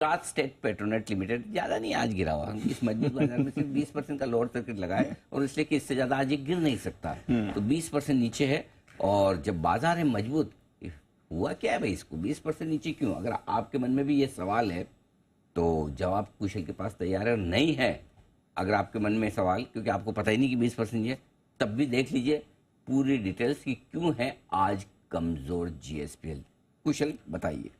Gujarat state Petronet limited ज्यादा नहीं आज गिरा हुआ, इस मजबूत बाजार में सिर्फ 20% का लोअर सर्किट लगा है और इसलिए कि इससे ज्यादा आज ये गिर नहीं सकता, तो 20% नीचे है। और जब बाजार है मजबूत, हुआ क्या है भाई, इसको 20% नीचे क्यों? अगर आपके मन में भी ये सवाल है तो जवाब कुशल के पास तैयार है। नहीं है अगर आपके मन में सवाल, क्योंकि आपको पता ही नहीं कि 20% ये, तब भी देख लीजिए पूरी डिटेल्स की क्यों है आज कमजोर जीएसपीएल। कुशल बताइए।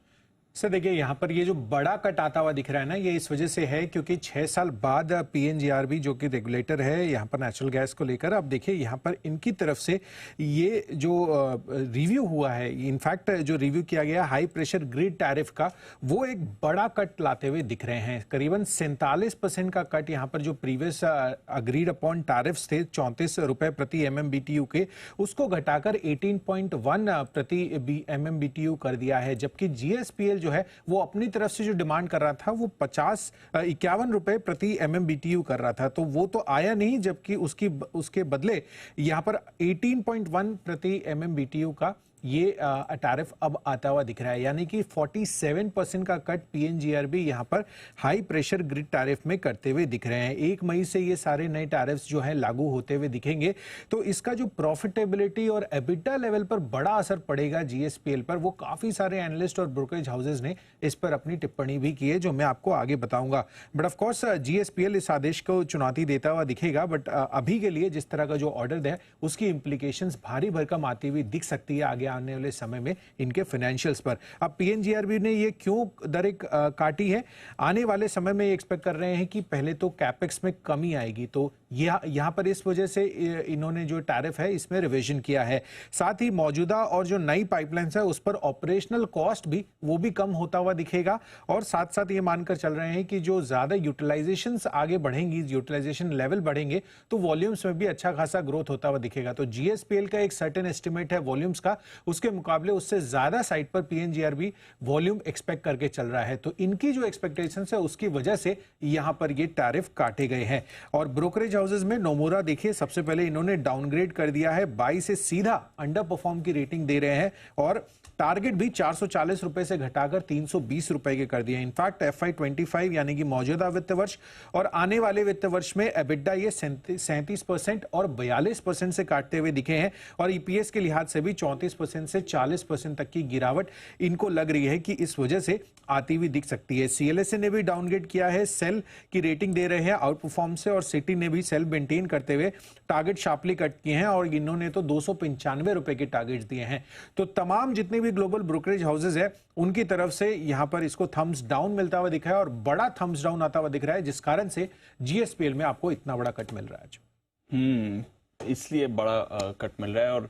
सर देखिए, यहाँ पर ये जो बड़ा कट आता हुआ दिख रहा है ना, ये इस वजह से है क्योंकि 6 साल बाद पीएनजीआरबी जो कि रेगुलेटर है यहाँ पर नेचुरल गैस को लेकर, अब देखिए यहाँ पर इनकी तरफ से ये जो रिव्यू हुआ है, इनफैक्ट जो रिव्यू किया गया हाई प्रेशर ग्रिड टैरिफ का, वो एक बड़ा कट लाते हुए दिख रहे हैं। करीबन 47% का कट यहाँ पर जो प्रीवियस अग्रीड अपॉन टैरिफ्स थे 34 रुपए प्रति MMBTU के, उसको घटाकर 18.1 प्रति MMBTU कर दिया है। जबकि जीएसपीएल जो है वो अपनी तरफ से जो डिमांड कर रहा था वो 51 रुपए प्रति MMBTU कर रहा था, तो वो तो आया नहीं, जबकि उसके बदले यहां पर 18.1 प्रति MMBTU का ये टैरिफ अब आता हुआ दिख रहा है। यानी कि 47% का कट पीएनजीआरबी यहां पर हाई प्रेशर ग्रिड टैरिफ में करते हुए दिख रहे हैं। 1 मई से ये सारे नए टैरिफ्स जो है लागू होते हुए दिखेंगे, तो इसका जो प्रॉफिटेबिलिटी और एबिटा लेवल पर बड़ा असर पड़ेगा जीएसपीएल पर, वो काफी सारे एनालिस्ट और ब्रोकरेज हाउसेज ने इस पर अपनी टिप्पणी भी की है, जो मैं आपको आगे बताऊंगा। बट ऑफ कोर्स जीएसपीएल इस आदेश को चुनौती देता हुआ दिखेगा, बट अभी के लिए जिस तरह का जो ऑर्डर है उसकी इंप्लीकेशंस भारी भरकम आती हुई दिख सकती है आगे आने वाले समय में इनके फाइनेंशियल्स पर। अब पीएनजीआरबी ने ये क्यों दरें काटी है, आने वाले समय में ये एक्सपेक्ट कर रहे हैं कि पहले तो कैपेक्स में कमी आएगी, तो यहां पर इस वजह से इन्होंने जो टैरिफ है इसमें रिवीजन किया है। साथ ही मौजूदा और जो नई पाइपलाइंस है उस पर ऑपरेशनल कॉस्ट भी वो भी कम होता हुआ दिखेगा, और साथ साथ ये मानकर चल रहे हैं कि जो ज्यादा यूटिलाइजेशंस आगे बढ़ेंगी, यूटिलाइजेशन लेवल बढ़ेंगे, तो वॉल्यूम्स में भी अच्छा खासा ग्रोथ होता हुआ दिखेगा। तो जीएसपीएल का एक सर्टेन एस्टिमेट है वॉल्यूम्स का, उसके मुकाबले उससे ज्यादा साइड पर पीएनजीआरबी वॉल्यूम एक्सपेक्ट करके चल रहा है, तो इनकी जो एक्सपेक्टेशंस है उसकी वजह से यहां पर ये टैरिफ काटे गए हैं। और ब्रोकरेज हाउसेज में नोमुरा देखिए, सबसे पहले इन्होंने डाउनग्रेड कर दिया है, 22 से सीधा अंडर परफॉर्म की रेटिंग दे रहे हैं, और टारगेट भी 440 रुपए से घटाकर 320 रुपए के कर दिए। इनफैक्ट FY25 यानी कि मौजूदा वित्त वर्ष और आने वाले वित्त वर्ष में एबिटा ये 37% और 42% से काटते हुए दिखे हैं, और ईपीएस के लिहाज से भी 34% से 40% तक की गिरावट इनको लग रही है कि इस वजह से आती हुई दिख सकती है। सीएलएसए ने भी डाउनग्रेड किया है, सेल की रेटिंग दे रहे हैं आउट परफॉर्म से, और सिटी ने भी सेल मेंटेन करते हुए टारगेट शार्पली कट किए हैं, और इन्होंने तो 295 रुपए के टारगेट्स दिए हैं। तो तमाम जितने भी ग्लोबल ब्रोकरेज हाउसेज है उनकी तरफ से यहां पर इसको थम्स डाउन मिलता हुआ दिख रहा है, और बड़ा थम्स डाउन आता हुआ दिख रहा है, जिस कारण से जीएसपीएल में आपको इतना बड़ा कट मिल रहा है आज। इसलिए बड़ा कट मिल रहा है, और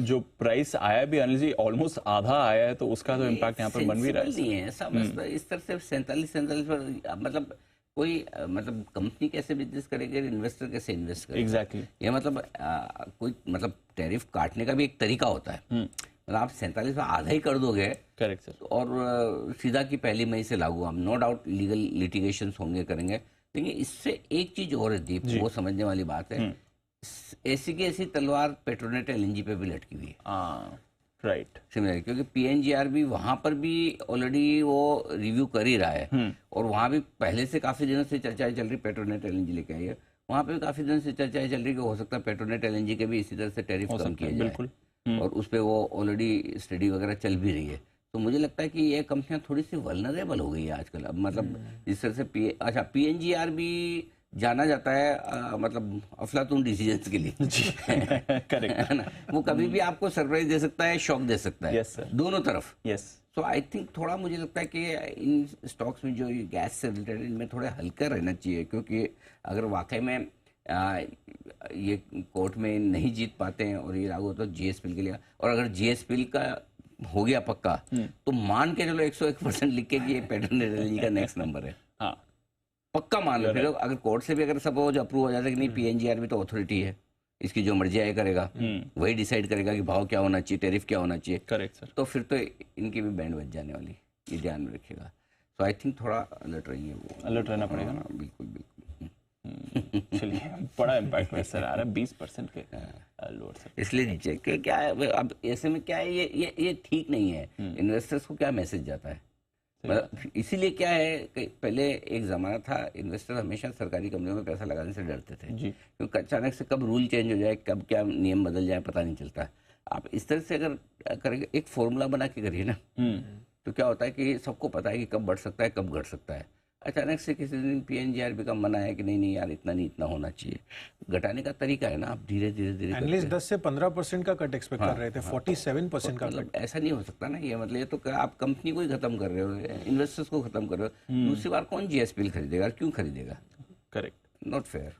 जो प्राइस आया भी अनिल ऑलमोस्ट आधा आया है, तो उसका तो इम्पैक्ट यहाँ पर बन भी रहा है। नहीं है ऐसा मतलब इस तरह से 47 पर, मतलब कोई मतलब कंपनी कैसे बिजनेस करेगी, इन्वेस्टर कैसे इन्वेस्ट करेगा। एग्जैक्टली ये मतलब कोई मतलब टैरिफ काटने का भी एक तरीका होता है। मतलब आप 47 पर आधा ही कर दोगे, करेक्ट सर, और सीधा की 1 मई से लागू। अब नो डाउट लीगल लिटिगेशन होंगे, करेंगे, लेकिन इससे एक चीज और है दीप, वो समझने वाली बात है, ऐसी की ऐसी तलवार पेट्रोनेट एलएनजी पे भी लटकी हुई है। राइट, सिमिलर, क्योंकि पीएनजीआरबी वहां पर भी ऑलरेडी वो रिव्यू कर ही रहा है, और वहां भी पहले से काफी दिनों से चर्चाएं चल रही, पेट्रोनेट एलएनजी लेके आई है, वहां पे भी काफी दिनों से चर्चाएं चल रही कि हो सकता है पेट्रोनेट एलएनजी के भी इसी तरह से टैरिफ कम किया जाए, और उस पर वो ऑलरेडी स्टडी वगैरह चल भी रही है। तो मुझे लगता है कि ये कंपनियां थोड़ी सी वल्नरेबल हो गई है आजकल। अब मतलब जिस तरह से अच्छा पीएनजीआरबी जाना जाता है मतलब अफलातून डिसीजंस के लिए, करेक्ट है ना, वो कभी भी आपको सरप्राइज दे सकता है, शॉक दे सकता है, yes, दोनों तरफ। यस, सो आई थिंक थोड़ा मुझे लगता है कि इन स्टॉक्स में जो गैस से रिलेटेड, इनमें थोड़ा हल्का रहना चाहिए, क्योंकि अगर वाकई में ये कोर्ट में नहीं जीत पाते हैं और ये लागू होता है जीएसपीएल के लिए, और अगर जीएसपीएल का हो गया पक्का, तो मान के चलो 101% लिख के कि ये पेट्रोनेट एलएनजी का नेक्स्ट नंबर है, हाँ पक्का मान लो। फिर अगर कोर्ट से भी अगर सपोज अप्रूव हो जाता है कि नहीं, पीएनजीआरबी तो अथॉरिटी है, इसकी जो मर्जी आए करेगा, वही डिसाइड करेगा कि भाव क्या होना चाहिए, टैरिफ क्या होना चाहिए, करेक्ट सर, तो फिर तो इनकी भी बैंड बच जाने वाली, ये ध्यान में रखिएगा। तो आई थिंक थोड़ा अलर्ट रहिए, वो अलर्ट रहना पड़ेगा ना। बिल्कुल बिल्कुल। चलिए, बड़ा इम्पैक्ट वैसे आ रहा है 20% के लोअर से, इसलिए नीचे क्या है अब ऐसे में क्या है, ये ठीक नहीं है। इन्वेस्टर्स को क्या मैसेज जाता है मतलब इसीलिए क्या है कि पहले एक जमाना था, इन्वेस्टर हमेशा सरकारी कंपनियों में पैसा लगाने से डरते थे जी। क्योंकि अचानक से कब रूल चेंज हो जाए, कब क्या नियम बदल जाए, पता नहीं चलता। आप इस तरह से अगर करेंगे, एक फॉर्मूला बना के करिए ना, तो क्या होता है कि सबको पता है कि कब बढ़ सकता है, कब घट सकता है। अचानक से किसी दिन पीएनजीआरबी का मना है कि नहीं नहीं यार इतना नहीं, इतना होना चाहिए। घटाने का तरीका है ना, आप धीरे धीरे धीरे एनालिस्ट करके। 10 से 15% का कट एक्सपेक्ट कर रहे थे, 47% का मतलब ऐसा नहीं हो सकता ना, ये मतलब ये तो आप कंपनी को ही खत्म कर रहे हो, इन्वेस्टर्स को खत्म कर रहे हो। दूसरी बार कौन जीएसपीएल खरीदेगा, क्यों खरीदेगा? करेक्ट। Not fair.